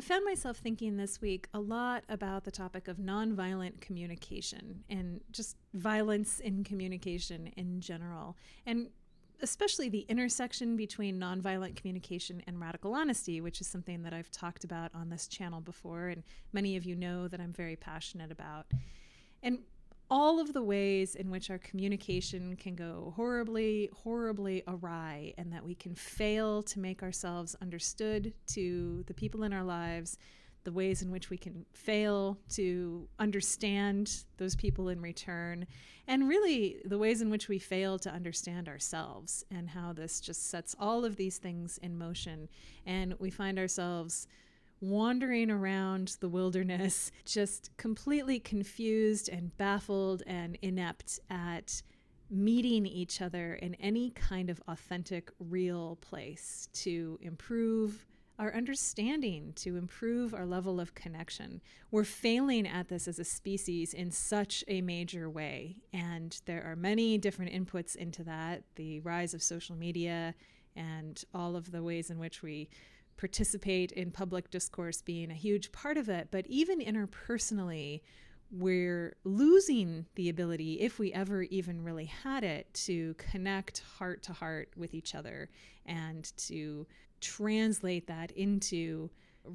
found myself thinking this week a lot about the topic of nonviolent communication and just violence in communication in general, and especially the intersection between nonviolent communication and radical honesty, which is something that I've talked about on this channel before, and many of you know that I'm very passionate about. And all of the ways in which our communication can go horribly, horribly awry, and that we can fail to make ourselves understood to the people in our lives, the ways in which we can fail to understand those people in return, and really the ways in which we fail to understand ourselves, and how this just sets all of these things in motion, and we find ourselves wandering around the wilderness, just completely confused and baffled and inept at meeting each other in any kind of authentic, real place to improve our understanding, to improve our level of connection. We're failing at this as a species in such a major way, and there are many different inputs into that. The rise of social media and all of the ways in which we participate in public discourse being a huge part of it. But even interpersonally, we're losing the ability, if we ever even really had it, to connect heart to heart with each other and to translate that into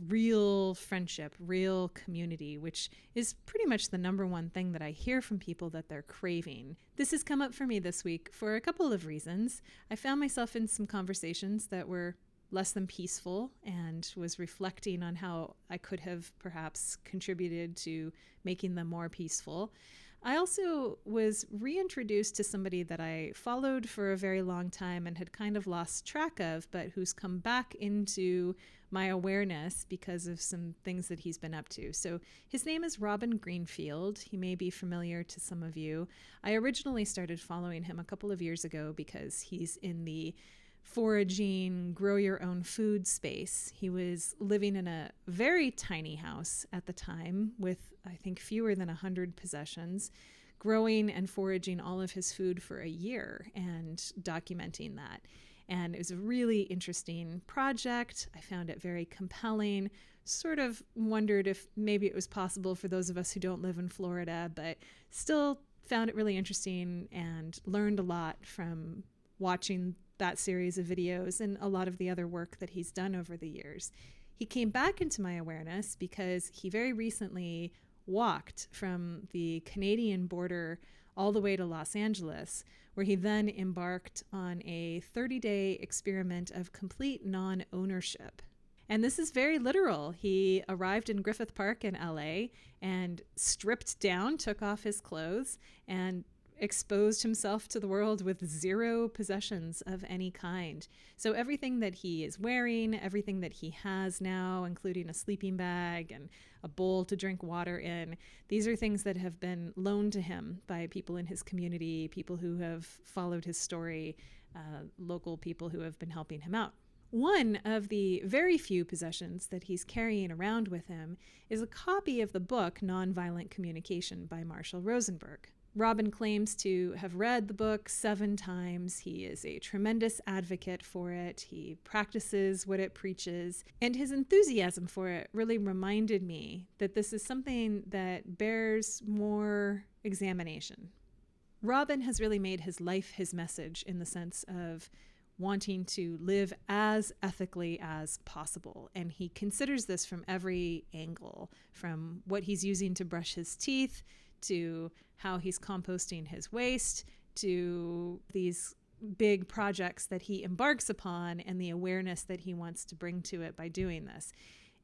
real friendship, real community, which is pretty much the number one thing that I hear from people that they're craving. This has come up for me this week for a couple of reasons. I found myself in some conversations that were less than peaceful, and was reflecting on how I could have perhaps contributed to making them more peaceful. I also was reintroduced to somebody that I followed for a very long time and had kind of lost track of, but who's come back into my awareness because of some things that he's been up to. So his name is Robin Greenfield. He may be familiar to some of you. I originally started following him a couple of years ago because he's in the foraging, grow your own food space. He was living in a very tiny house at the time with, I think, fewer than 100 possessions, growing and foraging all of his food for a year and documenting that. And it was a really interesting project. I found it very compelling. Sort of wondered if maybe it was possible for those of us who don't live in Florida, but still found it really interesting and learned a lot from watching that series of videos and a lot of the other work that he's done over the years. He came back into my awareness because he very recently walked from the Canadian border all the way to Los Angeles, where he then embarked on a 30-day experiment of complete non-ownership. And this is very literal. He arrived in Griffith Park in LA and stripped down, took off his clothes, and exposed himself to the world with zero possessions of any kind. So everything that he is wearing, everything that he has now, including a sleeping bag and a bowl to drink water in, these are things that have been loaned to him by people in his community, people who have followed his story, local people who have been helping him out. One of the very few possessions that he's carrying around with him is a copy of the book Nonviolent Communication by Marshall Rosenberg. Robin claims to have read the book 7 times. He is a tremendous advocate for it. He practices what it preaches. And his enthusiasm for it really reminded me that this is something that bears more examination. Robin has really made his life his message in the sense of wanting to live as ethically as possible. And he considers this from every angle, from what he's using to brush his teeth, to how he's composting his waste, to these big projects that he embarks upon and the awareness that he wants to bring to it by doing this.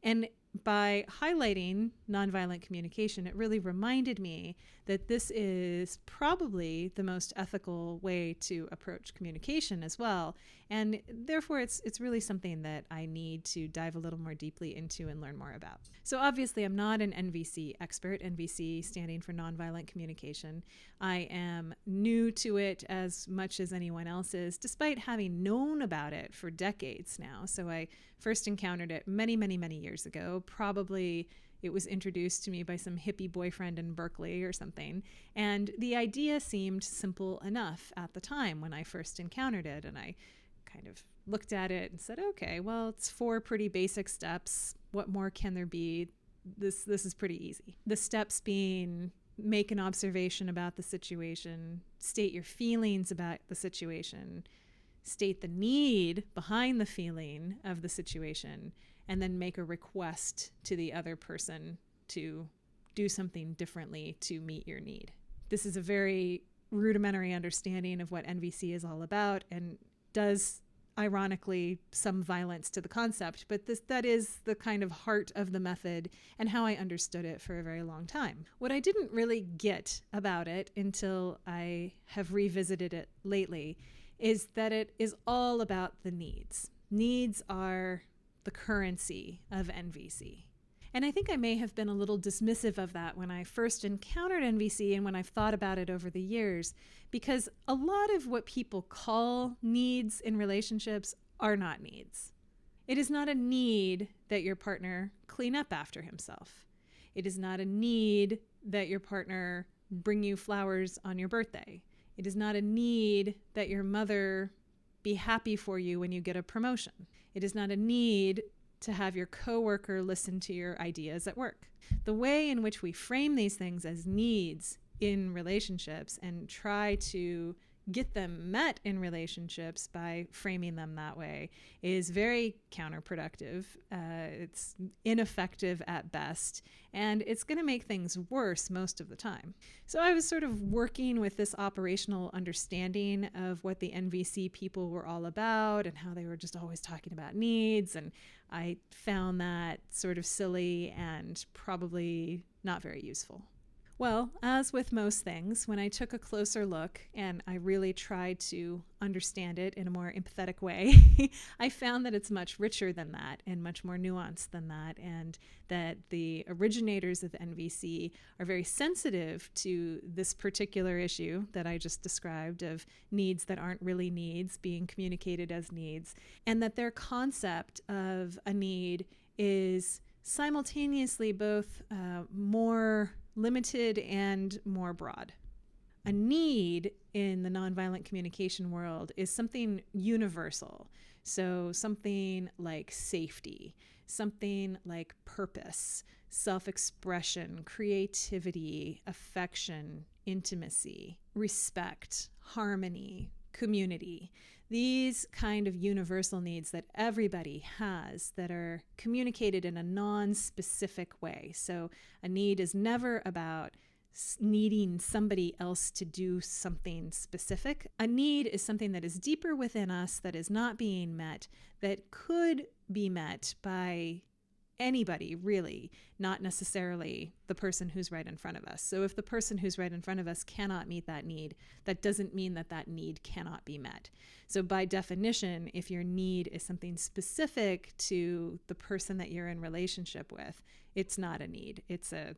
And by highlighting nonviolent communication, it really reminded me that this is probably the most ethical way to approach communication as well. And therefore, it's really something that I need to dive a little more deeply into and learn more about. So obviously, I'm not an NVC expert, NVC standing for nonviolent communication. I am new to it as much as anyone else is, despite having known about it for decades now. So I first encountered it many, many, many years ago. Probably it was introduced to me by some hippie boyfriend in Berkeley or something. And the idea seemed simple enough at the time when I first encountered it. And I kind of looked at it and said, okay, well, it's 4 pretty basic steps. What more can there be? This is pretty easy. The steps being: make an observation about the situation, state your feelings about the situation, state the need behind the feeling of the situation, and then make a request to the other person to do something differently to meet your need. This is a very rudimentary understanding of what NVC is all about, and does, ironically, some violence to the concept, but that is the kind of heart of the method and how I understood it for a very long time. What I didn't really get about it until I have revisited it lately is that it is all about the needs. Needs are the currency of NVC. And I think I may have been a little dismissive of that when I first encountered NVC and when I've thought about it over the years, because a lot of what people call needs in relationships are not needs. It is not a need that your partner clean up after himself. It is not a need that your partner bring you flowers on your birthday. It is not a need that your mother be happy for you when you get a promotion. It is not a need to have your coworker listen to your ideas at work. The way in which we frame these things as needs in relationships and try to get them met in relationships by framing them that way is very counterproductive. It's ineffective at best, and it's going to make things worse most of the time. So I was sort of working with this operational understanding of what the NVC people were all about and how they were just always talking about needs, and I found that sort of silly and probably not very useful. Well, as with most things, when I took a closer look and I really tried to understand it in a more empathetic way, I found that it's much richer than that and much more nuanced than that, and that the originators of NVC are very sensitive to this particular issue that I just described of needs that aren't really needs being communicated as needs, and that their concept of a need is simultaneously both more limited and more broad. A need in the nonviolent communication world is something universal. So something like safety, something like purpose, self-expression, creativity, affection, intimacy, respect, harmony, community. These kind of universal needs that everybody has that are communicated in a non-specific way. So a need is never about needing somebody else to do something specific. A need is something that is deeper within us, that is not being met, that could be met by anybody, really, not necessarily the person who's right in front of us. So if the person who's right in front of us cannot meet that need, that doesn't mean that that need cannot be met. So by definition, if your need is something specific to the person that you're in relationship with, it's not a need. It's a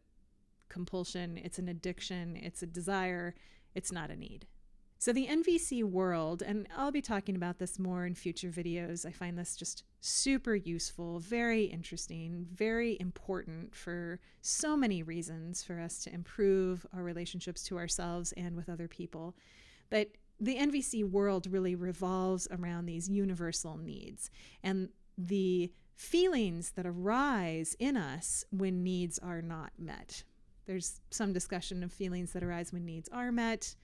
compulsion, it's an addiction, it's a desire, it's not a need. So the NVC world, and I'll be talking about this more in future videos, I find this just super useful, very interesting, very important for so many reasons for us to improve our relationships to ourselves and with other people. But the NVC world really revolves around these universal needs and the feelings that arise in us when needs are not met. There's some discussion of feelings that arise when needs are met,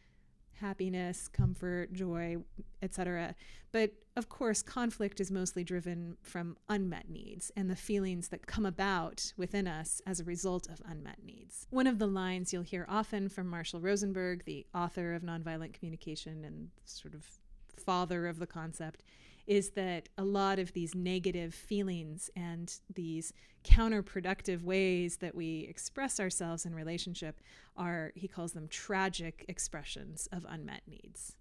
happiness, comfort, joy, etc. But of course, conflict is mostly driven from unmet needs and the feelings that come about within us as a result of unmet needs. One of the lines you'll hear often from Marshall Rosenberg, the author of Nonviolent Communication and sort of father of the concept, is that a lot of these negative feelings and these counterproductive ways that we express ourselves in relationship are, he calls them, tragic expressions of unmet needs.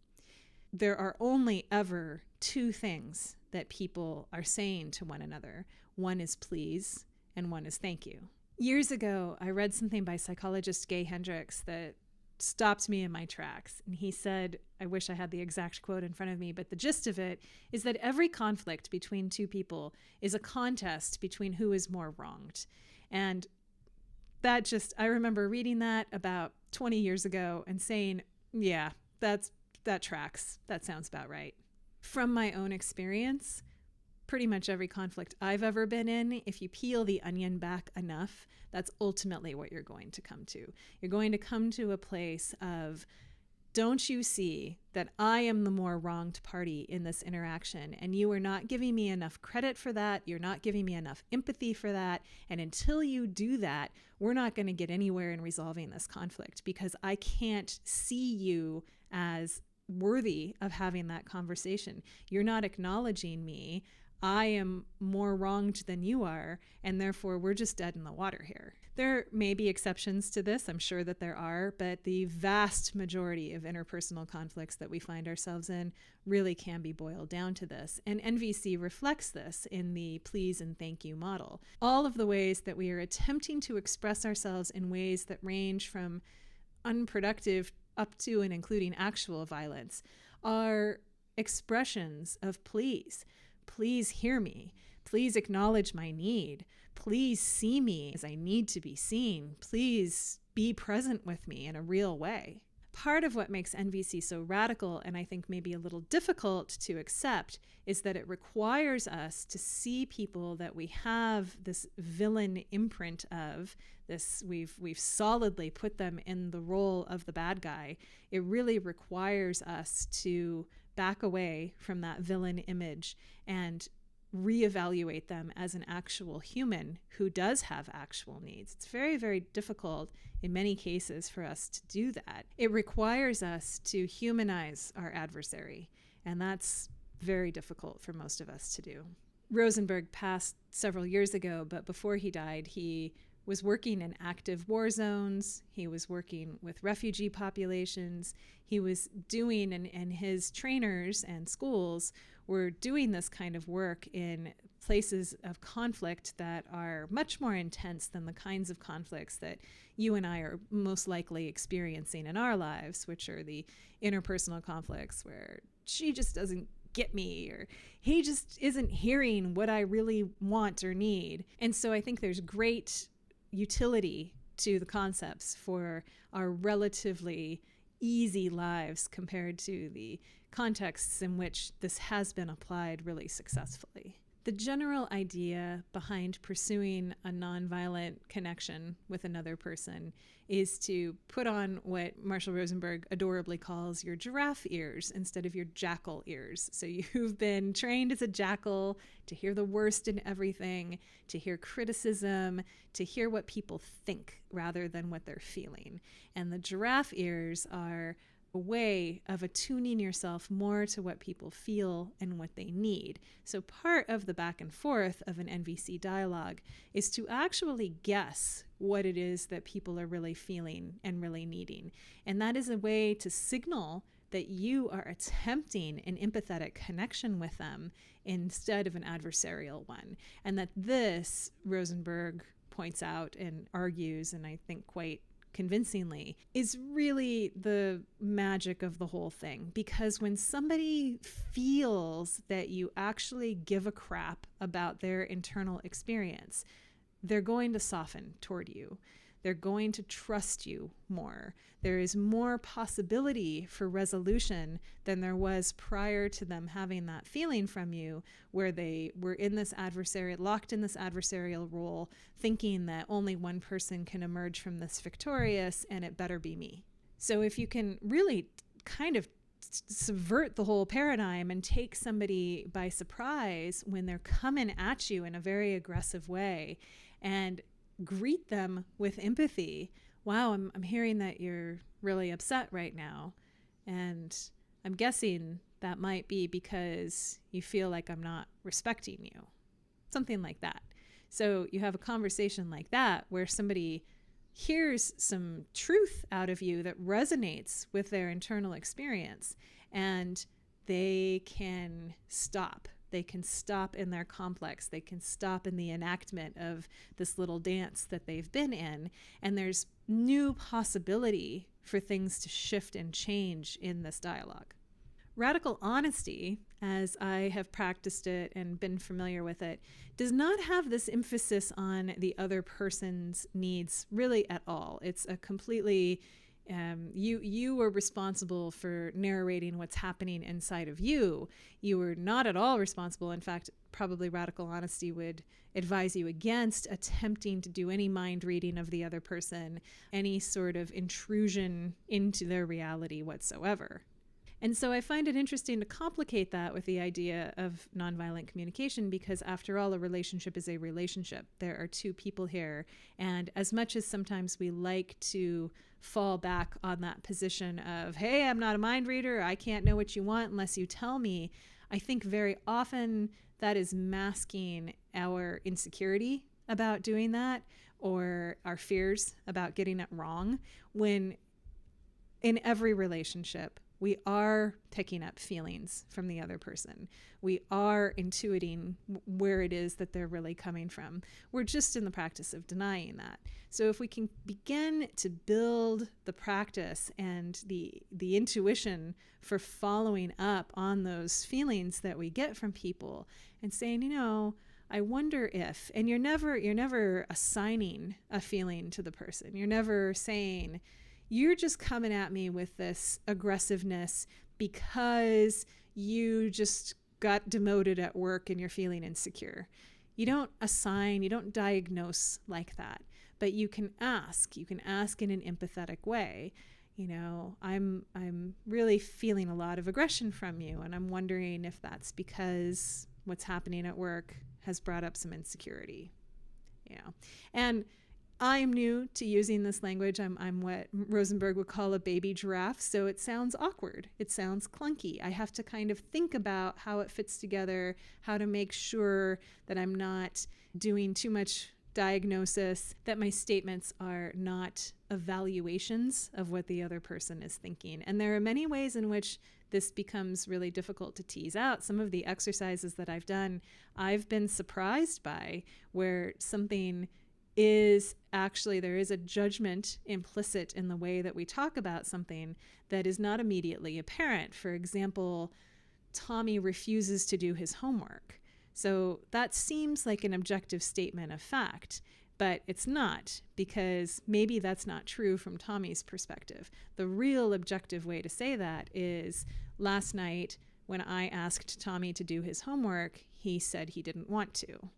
There are only ever two things that people are saying to one another. One is please, and one is thank you. Years ago, I read something by psychologist Gay Hendricks that stopped me in my tracks. And he said, I wish I had the exact quote in front of me, but the gist of it is that every conflict between two people is a contest between who is more wronged. And that just, I remember reading that about 20 years ago and saying, yeah, that tracks. That sounds about right. From my own experience, pretty much every conflict I've ever been in, if you peel the onion back enough, that's ultimately what you're going to come to. You're going to come to a place of, don't you see that I am the more wronged party in this interaction, and you are not giving me enough credit for that. You're not giving me enough empathy for that. And until you do that, we're not going to get anywhere in resolving this conflict, because I can't see you as worthy of having that conversation. You're not acknowledging me. I am more wronged than you are, and therefore we're just dead in the water here. There may be exceptions to this, I'm sure that there are, but the vast majority of interpersonal conflicts that we find ourselves in really can be boiled down to this. And NVC reflects this in the please and thank you model. All of the ways that we are attempting to express ourselves in ways that range from unproductive up to and including actual violence are expressions of please. Please hear me. Please acknowledge my need. Please see me as I need to be seen. Please be present with me in a real way. Part of what makes NVC so radical, and I think maybe a little difficult to accept, is that it requires us to see people that we have this villain imprint of. This we've solidly put them in the role of the bad guy. It really requires us to back away from that villain image and reevaluate them as an actual human who does have actual needs. It's very, very difficult in many cases for us to do that. It requires us to humanize our adversary, and that's very difficult for most of us to do. Rosenberg passed several years ago, but before he died, he was working in active war zones. He was working with refugee populations. He was doing, and his trainers and schools were doing this kind of work in places of conflict that are much more intense than the kinds of conflicts that you and I are most likely experiencing in our lives, which are the interpersonal conflicts where she just doesn't get me, or he just isn't hearing what I really want or need. And so I think there's great utility to the concepts for our relatively easy lives compared to the contexts in which this has been applied really successfully. The general idea behind pursuing a nonviolent connection with another person is to put on what Marshall Rosenberg adorably calls your giraffe ears instead of your jackal ears. So you've been trained as a jackal to hear the worst in everything, to hear criticism, to hear what people think rather than what they're feeling. And the giraffe ears are a way of attuning yourself more to what people feel and what they need. So part of the back and forth of an NVC dialogue is to actually guess what it is that people are really feeling and really needing. And that is a way to signal that you are attempting an empathetic connection with them instead of an adversarial one. And that this, Rosenberg points out and argues, and I think quite convincingly, is really the magic of the whole thing. Because when somebody feels that you actually give a crap about their internal experience, they're going to soften toward you. They're going to trust you more. There is more possibility for resolution than there was prior to them having that feeling from you, where they were in this locked in this adversarial role, thinking that only one person can emerge from this victorious, and it better be me. So if you can really kind of subvert the whole paradigm and take somebody by surprise when they're coming at you in a very aggressive way, and greet them with empathy. Wow, I'm hearing that you're really upset right now. And I'm guessing that might be because you feel like I'm not respecting you. Something like that. So you have a conversation like that where somebody hears some truth out of you that resonates with their internal experience, and they can stop. They can stop in their complex. They can stop in the enactment of this little dance that they've been in. And there's new possibility for things to shift and change in this dialogue. Radical honesty, as I have practiced it and been familiar with it, does not have this emphasis on the other person's needs really at all. It's a completely You were responsible for narrating what's happening inside of you. You were not at all responsible. In fact, probably radical honesty would advise you against attempting to do any mind reading of the other person, any sort of intrusion into their reality whatsoever. And so I find it interesting to complicate that with the idea of nonviolent communication, because after all, a relationship is a relationship. There are two people here. And as much as sometimes we like to fall back on that position of, hey, I'm not a mind reader, I can't know what you want unless you tell me, I think very often that is masking our insecurity about doing that, or our fears about getting it wrong, when in every relationship, we are picking up feelings from the other person. We are intuiting where it is that they're really coming from. We're just in the practice of denying that. So if we can begin to build the practice and the intuition for following up on those feelings that we get from people and saying, I wonder if, and you're never assigning a feeling to the person. You're never saying, you're just coming at me with this aggressiveness because you just got demoted at work and you're feeling insecure. You don't assign, you don't diagnose like that, but you can ask in an empathetic way. I'm really feeling a lot of aggression from you, and I'm wondering if that's because what's happening at work has brought up some insecurity. And I'm new to using this language. I'm what Rosenberg would call a baby giraffe, so it sounds awkward. It sounds clunky. I have to kind of think about how it fits together, how to make sure that I'm not doing too much diagnosis, that my statements are not evaluations of what the other person is thinking. And there are many ways in which this becomes really difficult to tease out. Some of the exercises that I've done, I've been surprised by, where something is actually, there is a judgment implicit in the way that we talk about something that is not immediately apparent. For example, Tommy refuses to do his homework. So that seems like an objective statement of fact, but it's not, because maybe that's not true from Tommy's perspective. The real objective way to say that is, last night when I asked Tommy to do his homework, he said he didn't want to.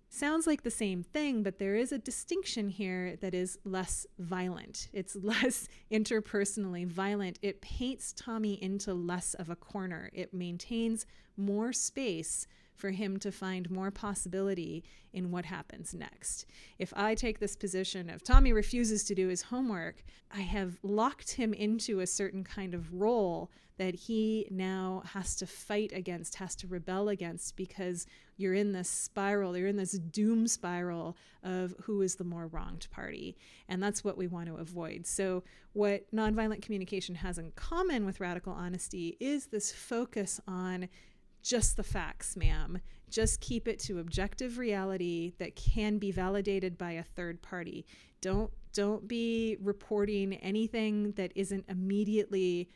Sounds like the same thing, but there is a distinction here that is less violent. It's less interpersonally violent. It paints Tommy into less of a corner. It maintains more space for him to find more possibility in what happens next. If I take this position of Tommy refuses to do his homework, I have locked him into a certain kind of role that he now has to fight against, has to rebel against, because you're in this spiral, you're in this doom spiral of who is the more wronged party. And that's what we want to avoid. So what nonviolent communication has in common with radical honesty is this focus on just the facts, ma'am. Just keep it to objective reality that can be validated by a third party. Don't be reporting anything that isn't immediately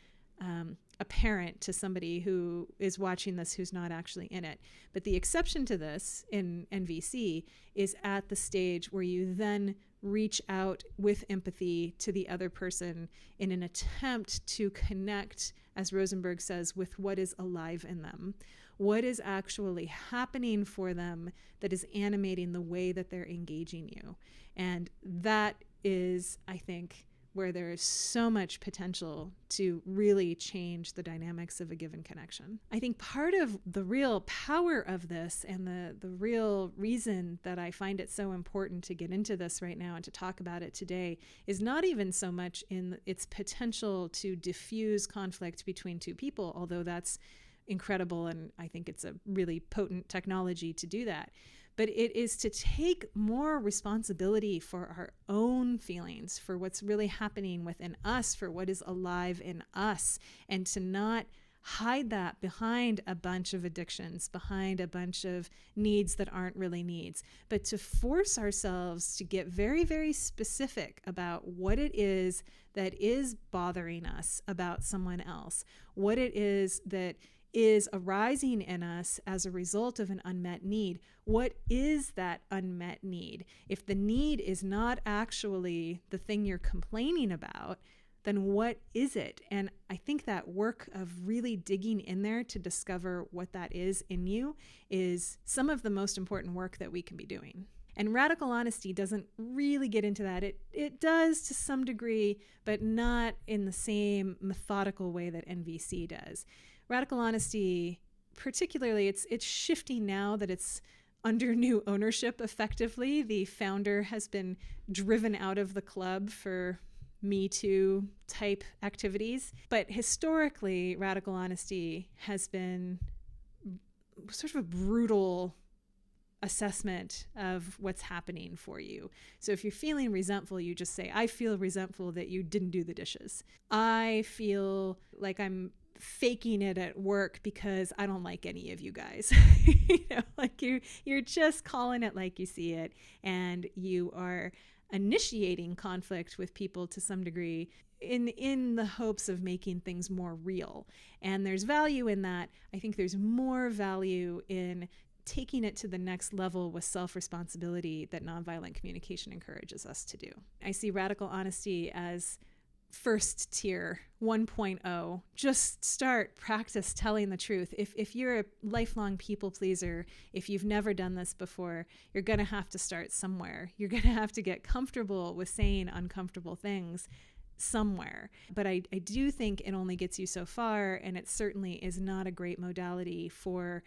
apparent to somebody who is watching this who's not actually in it. But the exception to this in NVC is at the stage where you then reach out with empathy to the other person in an attempt to connect, as Rosenberg says, with what is alive in them. What is actually happening for them that is animating the way that they're engaging you. And that is, I think, where there is so much potential to really change the dynamics of a given connection. I think part of the real power of this, and the real reason that I find it so important to get into this right now and to talk about it today, is not even so much in its potential to diffuse conflict between two people, although that's incredible, and I think it's a really potent technology to do that. But it is to take more responsibility for our own feelings, for what's really happening within us, for what is alive in us, and to not hide that behind a bunch of addictions, behind a bunch of needs that aren't really needs, but to force ourselves to get very, very specific about what it is that is bothering us about someone else, what it is that is arising in us as a result of an unmet need. What is that unmet need? If the need is not actually the thing you're complaining about, then what is it? And I think that work of really digging in there to discover what that is in you is some of the most important work that we can be doing. And radical honesty doesn't really get into that. It does to some degree, but not in the same methodical way that NVC does. Radical honesty, particularly, it's shifting now that it's under new ownership effectively. The founder has been driven out of the club for Me Too type activities. But historically, radical honesty has been sort of a brutal assessment of what's happening for you. So if you're feeling resentful, you just say, I feel resentful that you didn't do the dishes. I feel like I'm faking it at work because I don't like any of you guys. Like you're just calling it like you see it, and you are initiating conflict with people to some degree in the hopes of making things more real. And there's value in that. I think there's more value in taking it to the next level with self-responsibility that nonviolent communication encourages us to do. I see radical honesty as first tier, 1.0. Just practice telling the truth. If you're a lifelong people pleaser, if you've never done this before, you're going to have to start somewhere. You're going to have to get comfortable with saying uncomfortable things somewhere. But I do think it only gets you so far, and it certainly is not a great modality for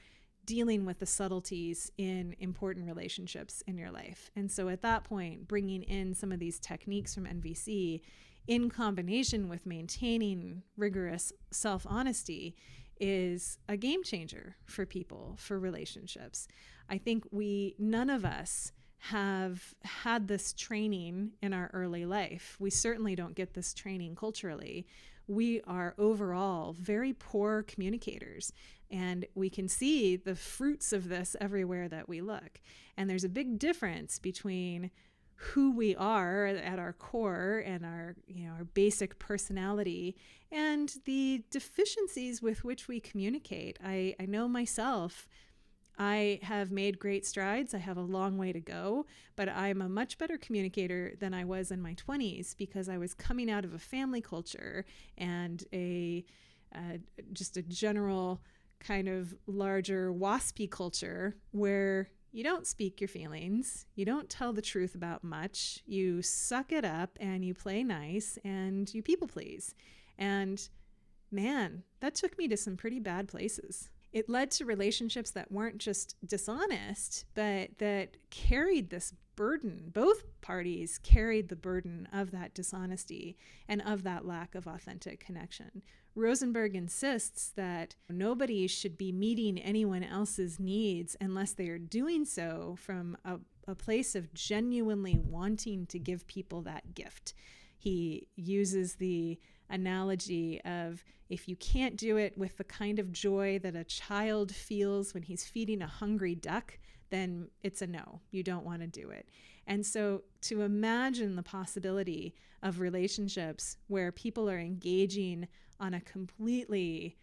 dealing with the subtleties in important relationships in your life. And so at that point, bringing in some of these techniques from NVC in combination with maintaining rigorous self-honesty is a game changer for people, for relationships. I think none of us have had this training in our early life. We certainly don't get this training culturally. We are overall very poor communicators, and we can see the fruits of this everywhere that we look. And there's a big difference between who we are at our core and our basic personality and the deficiencies with which we communicate. I know myself, I have made great strides. I have a long way to go, but I'm a much better communicator than I was in my 20s because I was coming out of a family culture and just a general kind of larger waspy culture where you don't speak your feelings, you don't tell the truth about much, you suck it up and you play nice and you people please. And man, that took me to some pretty bad places. It led to relationships that weren't just dishonest, but that carried this burden. Both parties carried the burden of that dishonesty and of that lack of authentic connection. Rosenberg insists that nobody should be meeting anyone else's needs unless they are doing so from a place of genuinely wanting to give people that gift. He uses the analogy of if you can't do it with the kind of joy that a child feels when he's feeding a hungry duck, then it's a no. You don't want to do it. And so to imagine the possibility of relationships where people are engaging on a completely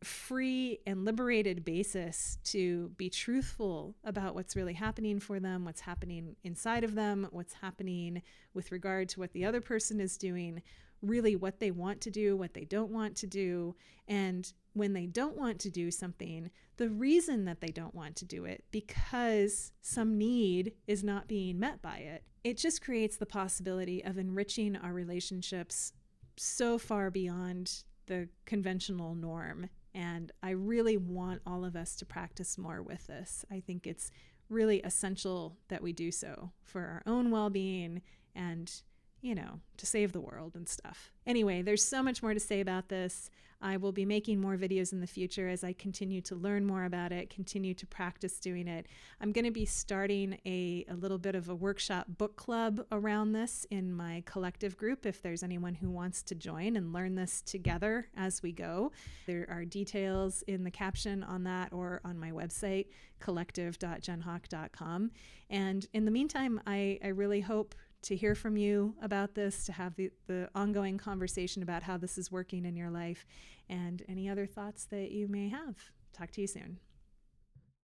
free and liberated basis to be truthful about what's really happening for them, what's happening inside of them, what's happening with regard to what the other person is doing, really what they want to do, what they don't want to do, and when they don't want to do something, the reason that they don't want to do it because some need is not being met by it. It just creates the possibility of enriching our relationships so far beyond the conventional norm. And I really want all of us to practice more with this. I think it's really essential that we do so for our own well-being and to save the world and stuff. Anyway, there's so much more to say about this. I will be making more videos in the future as I continue to learn more about it, continue to practice doing it. I'm going to be starting a little bit of a workshop book club around this in my collective group if there's anyone who wants to join and learn this together as we go. There are details in the caption on that or on my website, collective.jenhawk.com. And in the meantime, I really hope to hear from you about this, to have the ongoing conversation about how this is working in your life, and any other thoughts that you may have. Talk to you soon.